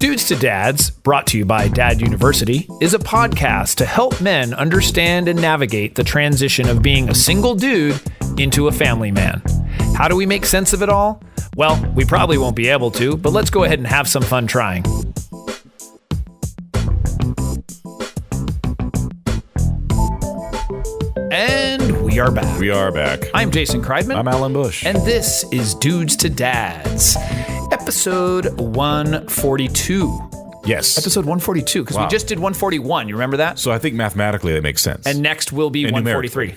Dudes to Dads, brought to you by Dad University, is a podcast to help men understand and navigate the transition of being a single dude into a family man. How do we make sense of it all? Well, we probably won't be able to, but let's go ahead and have some fun trying. And we are back. We are back. I'm Jason Kreidman. I'm Alan Bush. And this is Dudes to Dads, episode 142. Yes. Episode 142, because we just did 141. You remember that? So I think mathematically that makes sense. And next will be 143.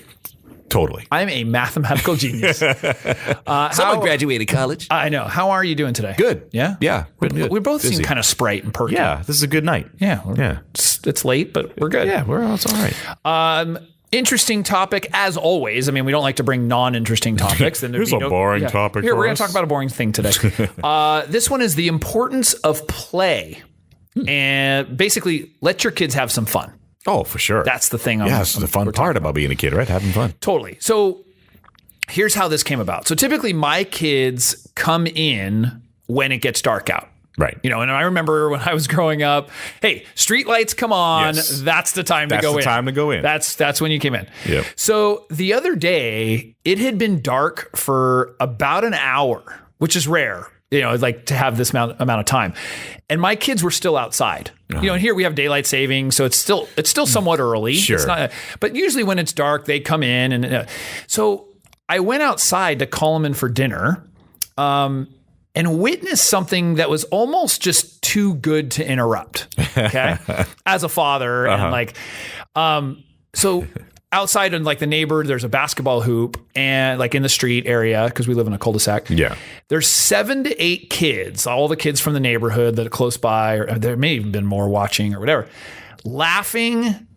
Totally. I'm a mathematical genius. Someone graduated college. I know. How are you doing today? Good. Yeah? Yeah. We both Busy. seem kind of sprite and perky. Yeah. This is a good night. Yeah. Yeah. It's late, but we're good. Yeah. It's all right. Interesting topic, as always. I mean, we don't like to bring non-interesting topics. Then Here's a boring topic Here, for we're going us. to talk about a boring thing today. This one is the importance of play. And basically, let your kids have some fun. Oh, for sure. That's the thing. That's the fun part about being a kid, right? Having fun. Totally. So here's how this came about. So typically my kids come in when it gets dark out. Right. You know, and I remember when I was growing up, hey, street lights come on. Yes. That's the time to go in. That's the time to go in. That's when you came in. Yep. So the other day, it had been dark for about an hour, which is rare, you know, like to have this amount of time. And my kids were still outside. You know, and here we have daylight saving, so it's still somewhat early. Sure. It's not, but usually when it's dark, they come in. And so I went outside to call them in for dinner. And witnessed something that was almost just too good to interrupt. Okay, as a father, and like, so outside in like the neighbor, there's a basketball hoop, and like in the street area because we live in a cul-de-sac. Yeah, there's 7 to 8 kids, all the kids from the neighborhood that are close by, or there may even been more watching or whatever, laughing,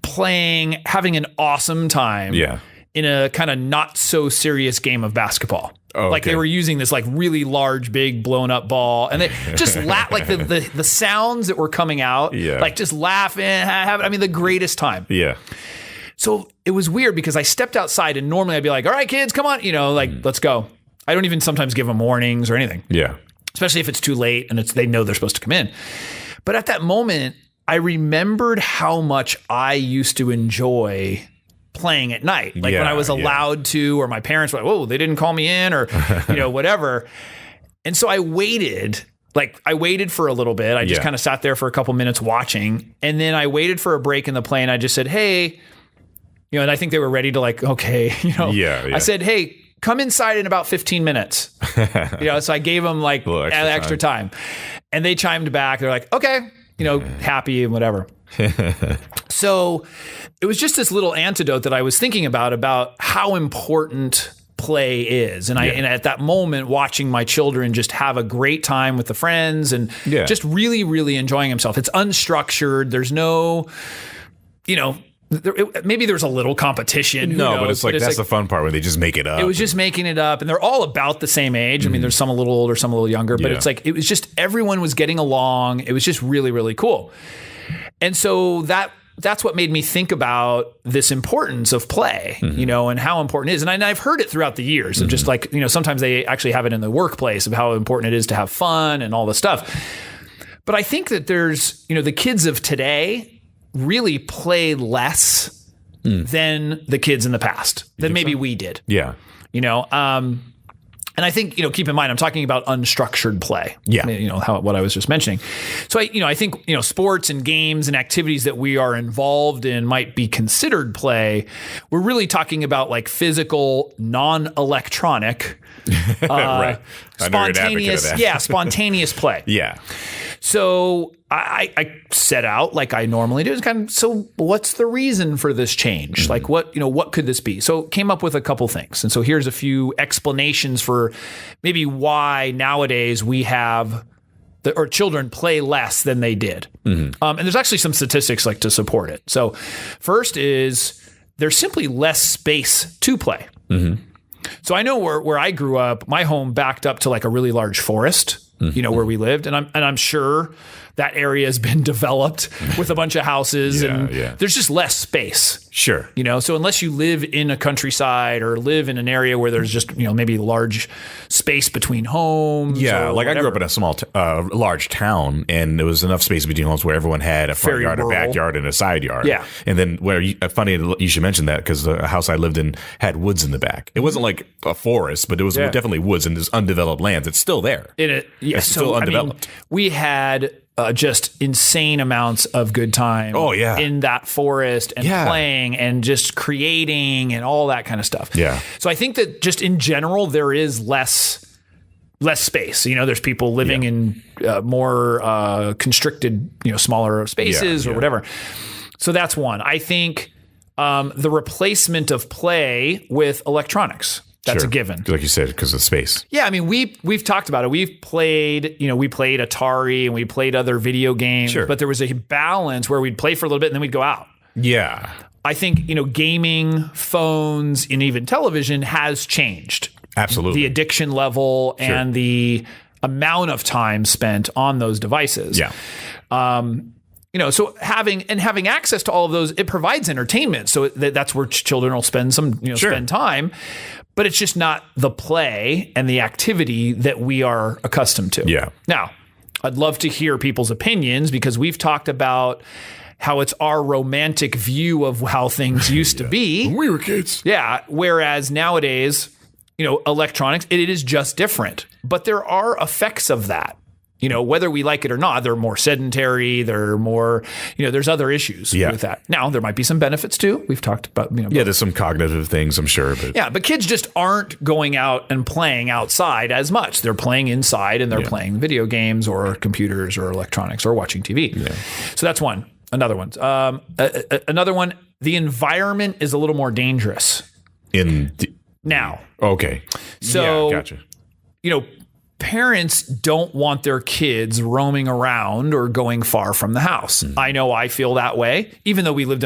playing, having an awesome time. Yeah. In a kind of not so serious game of basketball. Oh, like they were using this like really large, big blown up ball, and they just laugh like the sounds that were coming out, like just laughing, having, I mean, the greatest time. Yeah. So it was weird because I stepped outside and normally I'd be like, all right, kids, come on, you know, like, let's go. I don't even sometimes give them warnings or anything. Yeah. Especially if it's too late and they know they're supposed to come in. But at that moment, I remembered how much I used to enjoy playing at night, like when I was allowed to, or my parents were like, "Whoa, they didn't call me in," or you know, whatever. And so I waited for a little bit. I just kind of sat there for a couple minutes watching, and then I waited for a break in the play, and I just said, "Hey," you know, and I think they were ready to like, okay, you know, I said, "Hey, come inside in about 15 minutes," you know, so I gave them like extra time, and they chimed back. They're like, "Okay," you know, happy and whatever. So it was just this little antidote that I was thinking about how important play is. And and at that moment, watching my children just have a great time with the friends and just really, really enjoying himself. It's unstructured. There's no, you know, maybe there's a little competition. No, but it's like, that's the fun part where they just make it up. It was just making it up, and they're all about the same age. I mean, there's some a little older, some a little younger, but it's like, it was just, everyone was getting along. It was just really, really cool. And so that's what made me think about this importance of play, you know, and how important it is. And I've heard it throughout the years of just like, you know, sometimes they actually have it in the workplace of how important it is to have fun and all this stuff. But I think that there's, you know, the kids of today really play less than the kids in the past, than maybe we did. Yeah. You know, and I think, you know, keep in mind, I'm talking about unstructured play. Yeah. You know, what I was just mentioning. So, I think, you know, sports and games and activities that we are involved in might be considered play. We're really talking about like physical, non-electronic, right. spontaneous, spontaneous play. Yeah. So I set out like I normally do. It's kind of, so what's the reason for this change? Like what could this be? So came up with a couple things. And so here's a few explanations for maybe why nowadays we have or children play less than they did. And there's actually some statistics like to support it. So first is there's simply less space to play. So I know where I grew up, my home backed up to like a really large forest, you know, where we lived. And I'm sure that area has been developed with a bunch of houses and there's just less space. Sure. So unless you live in a countryside or live in an area where there's just, maybe large space between homes. Yeah. Like I grew up in a large town, and there was enough space between homes where everyone had a front yard, a backyard, and a side yard. Yeah. And then funny you should mention that, because the house I lived in had woods in the back. It wasn't like a forest, but it was definitely woods, and there's undeveloped lands. It's still there. It's still undeveloped. We had just insane amounts of good time in that forest and playing and just creating and all that kind of stuff. Yeah. So I think that just in general, there is less space. There's people living in more constricted, smaller spaces or whatever. So that's one. I think the replacement of play with electronics. That's a given. Like you said, because of space. Yeah, I mean, we've talked about it. We've played, we played Atari and we played other video games, but there was a balance where we'd play for a little bit and then we'd go out. Yeah. I think, gaming, phones, and even television has changed. Absolutely. The addiction level and the amount of time spent on those devices. Yeah. So having access to all of those, it provides entertainment. So that's where children will spend spend time. But it's just not the play and the activity that we are accustomed to. Yeah. Now, I'd love to hear people's opinions, because we've talked about how it's our romantic view of how things used to be. When we were kids. Yeah. Whereas nowadays, electronics, it is just different. But there are effects of that. Whether we like it or not, they're more sedentary. They're more, there's other issues with that. Now, there might be some benefits too. We've talked about, there's some cognitive things, I'm sure. But kids just aren't going out and playing outside as much. They're playing inside, and they're playing video games or computers or electronics or watching TV. Yeah. So that's one. Another one. Another one, the environment is a little more dangerous. Now. Okay. So, gotcha. Parents don't want their kids roaming around or going far from the house. Mm-hmm. I know I feel that way, even though we live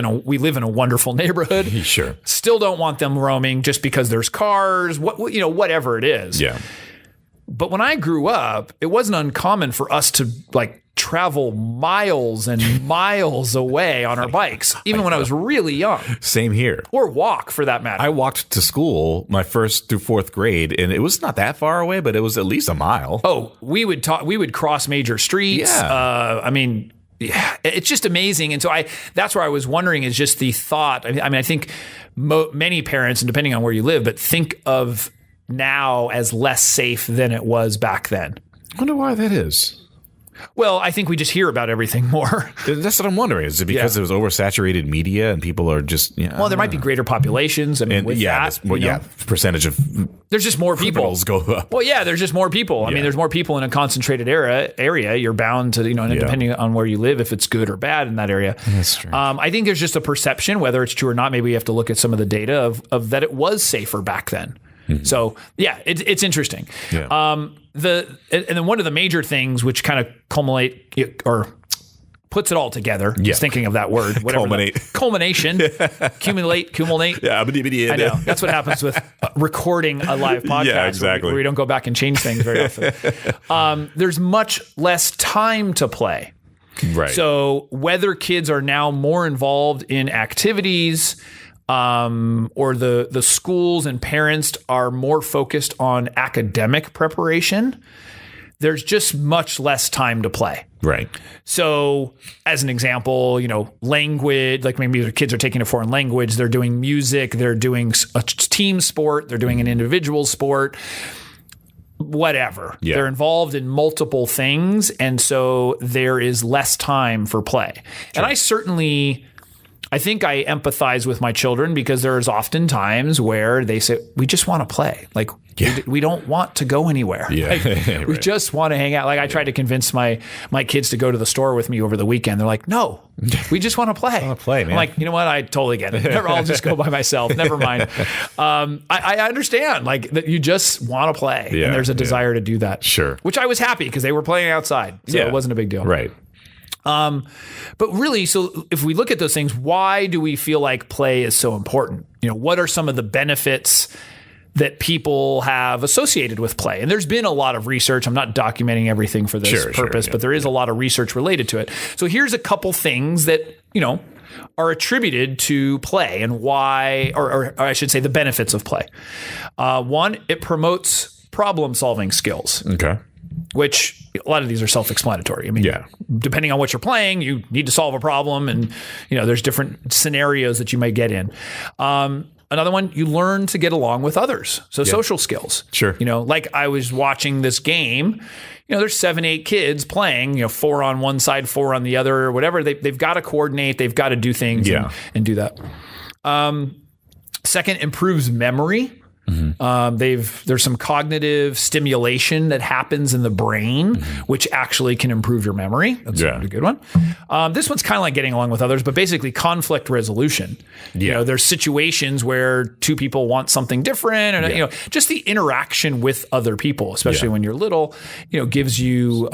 in a wonderful neighborhood. Sure. Still don't want them roaming just because there's cars, whatever it is. Yeah. But when I grew up, it wasn't uncommon for us to travel miles and miles away on our bikes, even when I was really young. Same here. Or walk, for that matter. I walked to school my first through fourth grade, and it was not that far away, but it was at least a mile. Oh, we would cross major streets. Yeah. It's just amazing. And so that's where I was wondering, is just the thought. I think many parents, and depending on where you live, but think of now as less safe than it was back then. I wonder why that is. Well, I think we just hear about everything more. That's what I'm wondering. Is it because it was oversaturated media and people are just... Well, there might be greater populations. Percentage of... There's just more people. Go up. Well, there's just more people. I mean, there's more people in a concentrated area. You're bound to, depending on where you live, if it's good or bad in that area. That's true. I think there's just a perception, whether it's true or not. Maybe we have to look at some of the data of that it was safer back then. Mm-hmm. So, it's interesting. Yeah. And then one of the major things which kind of culminate or puts it all together, just thinking of that word, whatever. Culmination, culminate. Yeah, I know. That's what happens with recording a live podcast. Yeah, exactly. Where we don't go back and change things very often. There's much less time to play. Right. So whether kids are now more involved in activities, or the schools and parents are more focused on academic preparation, there's just much less time to play. Right. So as an example, language, like maybe the kids are taking a foreign language, they're doing music, they're doing a team sport, they're doing an individual sport, whatever. Yeah. They're involved in multiple things. And so there is less time for play. Sure. And I think I empathize with my children, because there's often times where they say, we just want to play. Like, we don't want to go anywhere. Yeah. We just want to hang out. Like, I tried to convince my kids to go to the store with me over the weekend. They're like, no, we just want to play. I want to play, man. I'm like, you know what? I totally get it. I'll just go by myself. Never mind. I understand, like, that you just want to play. And there's a desire to do that. Sure. Which I was happy, because they were playing outside. So it wasn't a big deal. Right. But really, so if we look at those things, why do we feel like play is so important? What are some of the benefits that people have associated with play. And there's been a lot of research. I'm not documenting everything for this purpose, but there is a lot of research related to it. So here's a couple things that, are attributed to play and why, or I should say the benefits of play. One, it promotes problem-solving skills. Okay. Which a lot of these are self-explanatory. I mean, depending on what you're playing, you need to solve a problem, and there's different scenarios that you might get in. Another one, you learn to get along with others. So social skills. Sure. Like I was watching this game. There's 7, 8 kids playing. 4 on one side, 4 on the other, or whatever. They've got to coordinate. They've got to do things and do that. Second, improves memory. There's some cognitive stimulation that happens in the brain, which actually can improve your memory. That's a good one. This one's kind of like getting along with others, but basically conflict resolution. There's situations where 2 people want something different, and just the interaction with other people, especially when you're little, gives you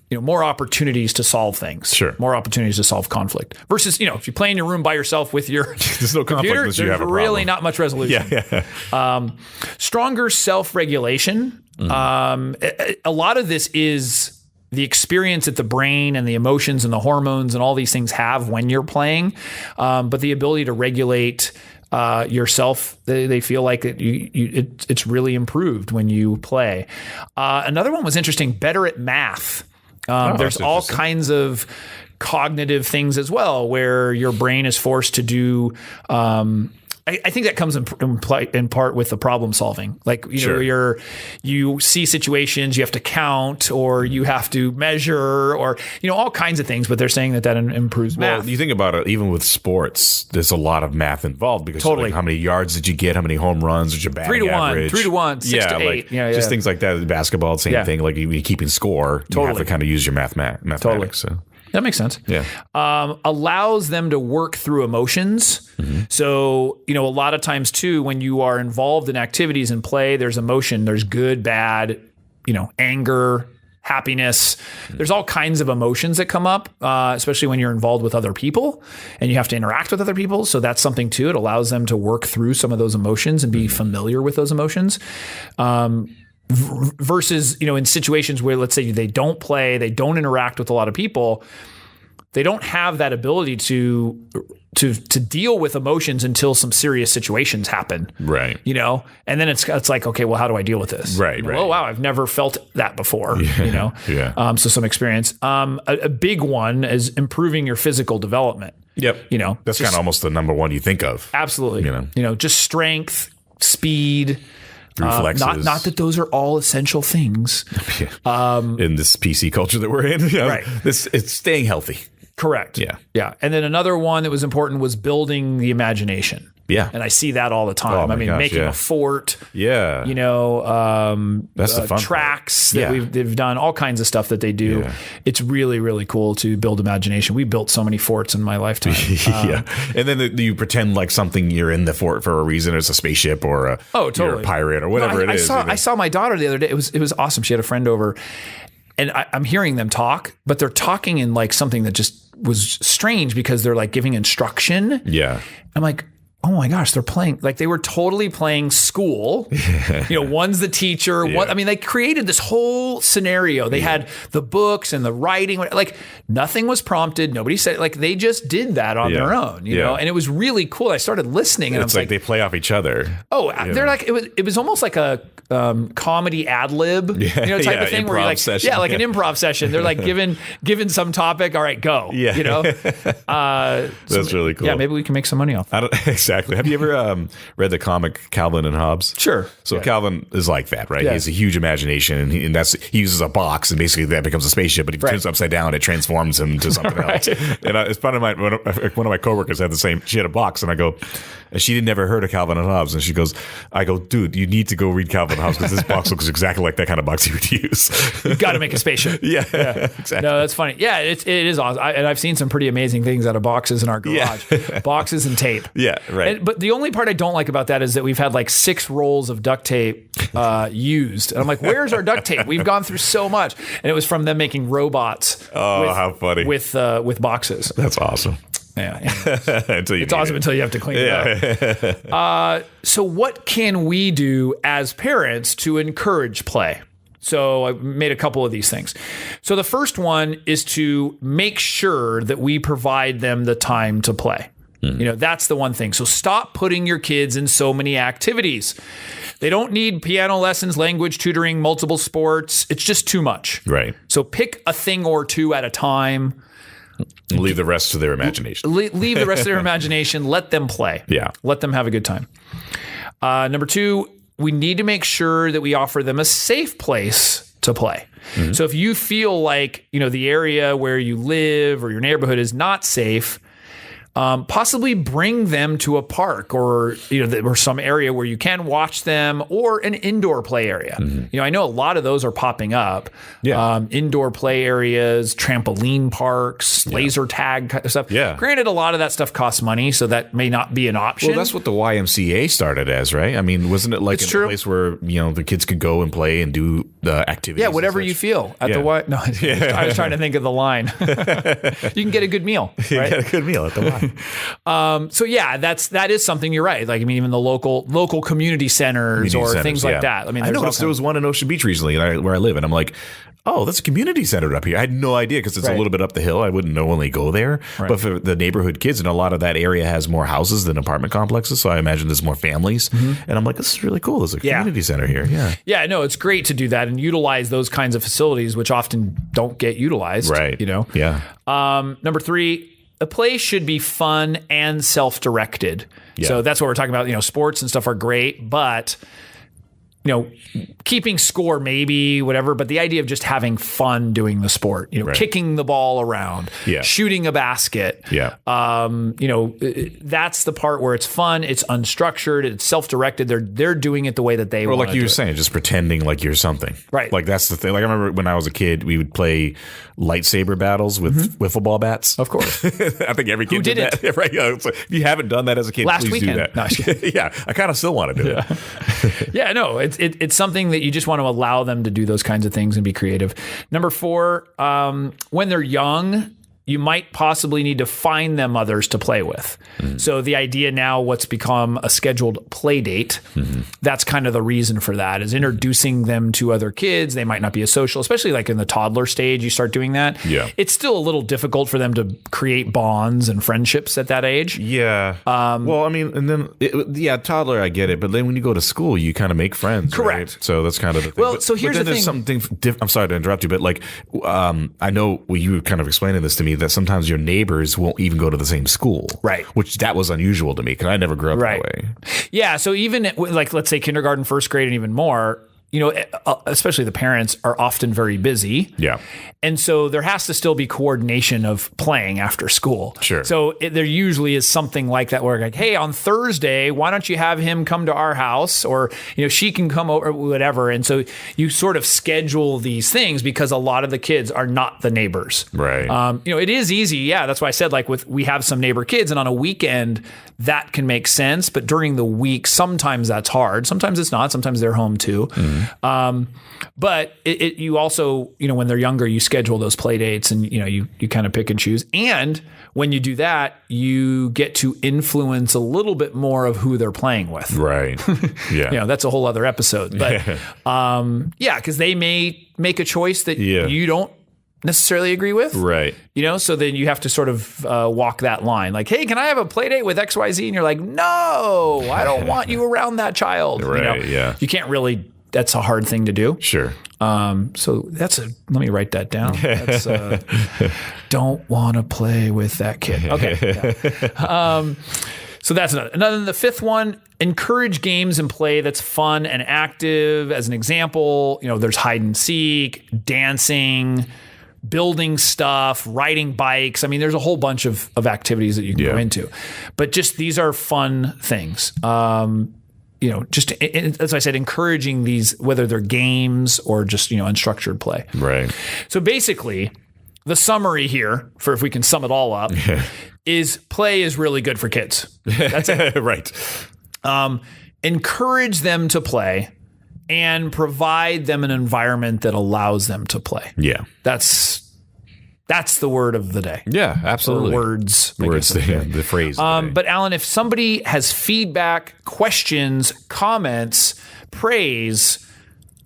more opportunities to solve things. Sure. More opportunities to solve conflict. Versus, if you play in your room by yourself with your there's no conflict computer, unless you have a problem. Really not much resolution. Stronger self-regulation. A lot of this is the experience that the brain and the emotions and the hormones and all these things have when you're playing. But the ability to regulate yourself, they feel like it's really improved when you play. Another one was interesting, better at math. There's all kinds of cognitive things as well, where your brain is forced to do. I think that comes in part with the problem solving. Like, you see situations, you have to count, or you have to measure, or, all kinds of things, but they're saying that improves math. Well, you think about it, even with sports, there's a lot of math involved because like, how many yards did you get? How many home runs did your batting average? 3 to 1, 6 to 8. Just things like that. Basketball, same thing. Like you're keeping score, you have to kind of use your mathematics. Totally. So. That makes sense. Yeah. Allows them to work through emotions. So, a lot of times too, when you are involved in activities and play, there's emotion, there's good, bad, anger, happiness. There's all kinds of emotions that come up, especially when you're involved with other people and you have to interact with other people. So that's something too. It allows them to work through some of those emotions and be familiar with those emotions. Versus, in situations where, let's say, they don't play, they don't interact with a lot of people, they don't have that ability to deal with emotions until some serious situations happen. Right. And then it's like, okay, well, how do I deal with this? Right. Oh, wow, I've never felt that before. So some experience. A big one is improving your physical development. Yep. That's kind of almost the number one you think of. Absolutely. Just strength, speed. Reflexes. Not that those are all essential things. In this PC culture that we're in. Right. It's staying healthy. Correct. Yeah. And then another one that was important was building the imagination. Yeah. And I see that all the time. Making a fort. Yeah. That's the fun tracks part. That they've done, all kinds of stuff that they do. Yeah. It's really, really cool to build imagination. We built so many forts in my lifetime. And then you pretend like something, you're in the fort for a reason. It's a spaceship or you're a pirate or whatever it is. I saw my daughter the other day. It was awesome. She had a friend over and I'm hearing them talk, but they're talking in like something that just was strange because they're like giving instruction. Yeah. I'm like, oh my gosh, they're playing, like they were totally playing school. One's the teacher. They created this whole scenario. They had the books and the writing, like nothing was prompted. Nobody said, like they just did that on their own, and it was really cool. I started listening and it's like they play off each other. Oh, they're like, it was almost like a comedy ad lib, type of thing where you're like, session. Like an improv session. They're like given some topic. All right, go. That's really cool. Yeah. Maybe we can make some money off. Exactly. Have you ever read the comic Calvin and Hobbes? Sure. So Calvin is like that, right? He has a huge imagination, and he uses a box, and basically that becomes a spaceship. But if he turns it upside down, it transforms him into something else. And it's funny. One of my coworkers had the same. She had a box, and I go, and she had never heard of Calvin and Hobbes, and she goes, I go, dude, you need to go read Calvin and Hobbes because this box looks exactly like that kind of box you would use. You've got to make a spaceship. Exactly. No, that's funny. Yeah, it is awesome. And I've seen some pretty amazing things out of boxes in our garage. Boxes and tape. Yeah, right. But the only part I don't like about that is that we've had like 6 rolls of duct tape used. And I'm like, where's our duct tape? We've gone through so much. And it was from them making robots. How funny. With boxes. That's awesome. Yeah. It's awesome until you have to clean it up. So what can we do as parents to encourage play? So I made a couple of these things. So the first one is to make sure that we provide them the time to play. That's the one thing. So stop putting your kids in so many activities. They don't need piano lessons, language tutoring, multiple sports. It's just too much. Right. So pick a thing or two at a time. Leave the rest to their imagination. Leave the rest of their imagination. Let them play. Yeah. Let them have a good time. Number two, we need to make sure that we offer them a safe place to play. So if you feel like, the area where you live or your neighborhood is not safe, possibly bring them to a park or or some area where you can watch them, or an indoor play area. I know a lot of those are popping up. Yeah. Indoor play areas, trampoline parks, laser tag kind of stuff. Yeah. Granted, a lot of that stuff costs money, so that may not be an option. Well, that's what the YMCA started as, right? I mean, wasn't it like a place where the kids could go and play and do the activities? Yeah, whatever you feel at the Y. No, I was trying to think of the line. You can get a good meal. Right? You get a good meal at the Y. So yeah, that is something. You're right. Like, even the local community centers things like that. I noticed there was one in Ocean Beach recently where I live, and I'm like, oh, that's a community center up here. I had no idea because it's a little bit up the hill. I wouldn't normally go there. Right. But for the neighborhood kids, and a lot of that area has more houses than apartment complexes, so I imagine there's more families. And I'm like, this is really cool. There's a community center here. Yeah. Yeah, no, it's great to do that and utilize those kinds of facilities, which often don't get utilized. Right. Yeah. Number three, a play should be fun and self-directed. Yeah. So that's what we're talking about. Sports and stuff are great, but keeping score, maybe, whatever, but the idea of just having fun doing the sport, kicking the ball around, shooting a basket. Yeah. That's the part where it's fun, it's unstructured, it's self-directed. They're doing it the way that they want. Or like you were saying, just pretending like you're something. Right. Like that's the thing. Like I remember when I was a kid, we would play lightsaber battles with wiffle ball bats. Of course. I think every kid did that. Right. So if you haven't done that as a kid, Last please weekend. do that. No, yeah. I kind of still want to do it. Yeah, no, it's something that you just want to allow them to do those kinds of things and be creative. Number four, when they're young, you might possibly need to find them others to play with. So the idea now, what's become a scheduled play date, that's kind of the reason for that, is introducing them to other kids. They might not be as social, especially like in the toddler stage, you start doing that. Yeah. It's still a little difficult for them to create bonds and friendships at that age. Yeah. Well, I mean, and then, toddler, I get it. But then when you go to school, you kind of make friends. Correct. Right? So that's kind of the thing. Well, so here's the thing. Something I'm sorry to interrupt you, but like, I know you were kind of explaining this to me, that sometimes your neighbors won't even go to the same school. Right. Which that was unusual to me because I never grew up that way. Yeah. So even like, let's say kindergarten, first grade, and even more, especially the parents are often very busy. Yeah. And so there has to still be coordination of playing after school. Sure. So there usually is something like that where like, hey, on Thursday, why don't you have him come to our house, or, she can come over, whatever. And so you sort of schedule these things because a lot of the kids are not the neighbors. Right. It is easy. Yeah. That's why I said, like, we have some neighbor kids, and on a weekend that can make sense. But during the week, sometimes that's hard. Sometimes it's not. Sometimes they're home too. But you also, when they're younger, you schedule those play dates, and, you kind of pick and choose. And when you do that, you get to influence a little bit more of who they're playing with. Right. Yeah. That's a whole other episode. But because they may make a choice that you don't necessarily agree with. Right. So then you have to sort of walk that line. Like, hey, can I have a play date with XYZ? And you're like, no, I don't want you around that child. Right. Yeah. You can't really. That's a hard thing to do. Sure. So let me write that down. That's, don't want to play with that kid. Okay. Yeah. So that's another. The fifth one, encourage games and play that's fun and active. As an example, there's hide and seek, dancing, building stuff, riding bikes. I mean, there's a whole bunch of activities that you can go into, but just these are fun things. Just as I said, encouraging these, whether they're games or just, unstructured play. Right. So basically, the summary here, for if we can sum it all up, is play is really good for kids. That's it. Right. Encourage them to play and provide them an environment that allows them to play. Yeah. That's That's the word of the day. Yeah, absolutely. Or words. The phrase. But Alan, if somebody has feedback, questions, comments, praise,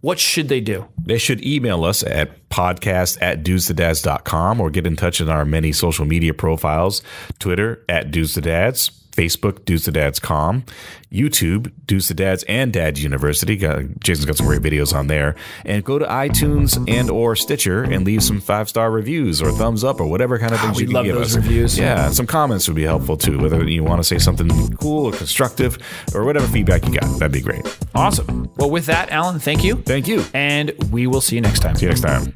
what should they do? They should email us at podcast@dudesdads.com or get in touch in our many social media profiles, Twitter @dudesdads, Facebook, dudesdads.com, YouTube, Dudes to Dads and Dads University. Jason's got some great videos on there. And go to iTunes and or Stitcher and leave some 5-star reviews or thumbs up or whatever kind of things you can give us. We love those reviews. Yeah, and some comments would be helpful too, whether you want to say something cool or constructive or whatever feedback you got. That'd be great. Awesome. Well, with that, Alan, thank you. Thank you. And we will see you next time. See you next time.